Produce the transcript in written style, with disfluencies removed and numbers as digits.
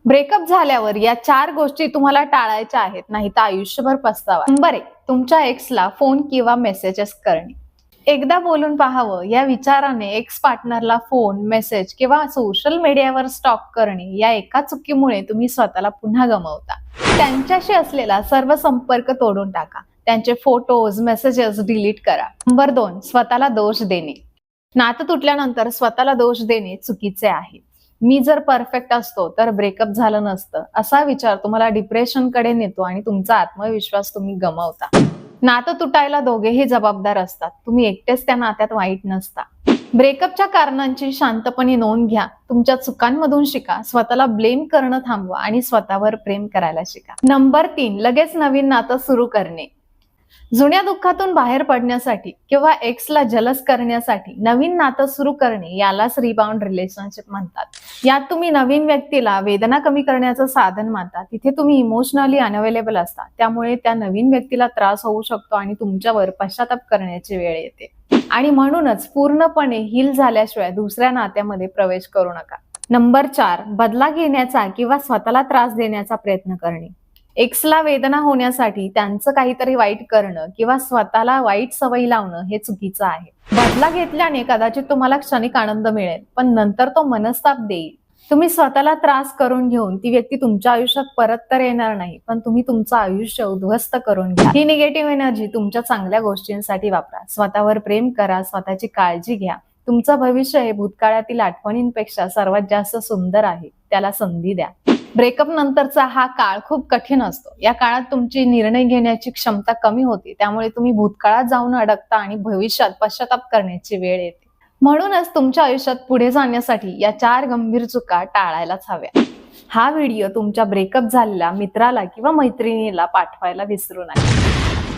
Breakup झाल्यावर या 4 गोष्टी तुम्हाला टाळायच्या आहेत, नाही तर आयुष्यभर पस्तावा. नंबर 1, तुमच्या एक्सला फोन किंवा मेसेजेस करणे. एकदा बोलून पाहावं या विचाराने एक्स पार्टनरला फोन, मेसेज किंवा सोशल मीडियावर स्टॉक करणे या एका चुकीमुळे तुम्ही स्वतःला पुन्हा गमावता. त्यांच्याशी असलेला सर्व संपर्क तोडून टाका. त्यांचे फोटोज, मेसेजेस डिलीट करा. नंबर 2, स्वतःला दोष देणे. नातं तुटल्यानंतर स्वतःला दोष देणे चुकीचे आहे. मी जर परफेक्ट असतो तर ब्रेकअप झालं नसतं, असा विचार तुम्हाला डिप्रेशनकडे नेतो आणि तुमचा आत्मविश्वास तुम्ही गमावता. नातं तुटायला दोघेही जबाबदार असतात. तुम्ही एकटेच त्या नात्यात वाईट नसता. ब्रेकअपच्या कारणांची शांतपणे नोंद घ्या. तुमच्या चुकांमधून शिका. स्वतःला ब्लेम करणं थांबवा आणि स्वतःवर प्रेम करायला शिका. नंबर 3, लगेच नवीन नातं सुरू करणे. जुन्या दुःखातून बाहेर पडण्यासाठी किंवा एक्सला जलस करण्यासाठी नवीन नातं सुरू करणे यालाच रिबाउंड रिलेशनशिप म्हणतात. यात तुम्ही नवीन व्यक्तीला वेदना कमी करण्याचं साधन मानता. तिथे तुम्ही इमोशनली अनअवेलेबल असता, त्यामुळे त्या नवीन व्यक्तीला त्रास होऊ शकतो आणि तुमच्यावर पश्चाताप करण्याची वेळ येते. आणि म्हणूनच पूर्णपणे हील झाल्याशिवाय दुसऱ्या नात्यामध्ये प्रवेश करू नका. नंबर 4, बदला घेण्याचा किंवा स्वतःला त्रास देण्याचा प्रयत्न करणे. एक्सला वेदना होण्यासाठी त्यांचं काहीतरी वाईट करणं किंवा स्वतःला वाईट सवयी लावणं हे चुकीचं आहे. बदला घेतल्याने कदाचित तुम्हाला क्षणिक आनंद मिळेल, पण नंतर तो मनस्ताप देईल. तुम्ही स्वतःला त्रास करून घेऊन ती व्यक्ती तुमच्या आयुष्यात परत तर येणार नाही, पण तुम्ही तुमचं आयुष्य उद्ध्वस्त करून घ्या. ही निगेटिव्ह एनर्जी तुमच्या चांगल्या गोष्टींसाठी वापरा. स्वतःवर प्रेम करा, स्वतःची काळजी घ्या. तुमचं भविष्य हे भूतकाळातील आठवणींपेक्षा सर्वात जास्त सुंदर आहे. त्याला संधी द्या. ब्रेकअप नंतरचा हा काळ खूप कठीण असतो. या काळात तुमची निर्णय घेण्याची क्षमता कमी होते, त्यामुळे तुम्ही भूतकाळात जाऊन अडकता आणि भविष्यात पश्चाताप करण्याची वेळ येते. म्हणूनच तुमच्या आयुष्यात पुढे जाण्यासाठी या 4 गंभीर चुका टाळायलाच हव्या. हा व्हिडिओ तुमच्या ब्रेकअप झालेल्या मित्राला किंवा मैत्रिणीला पाठवायला विसरू नका.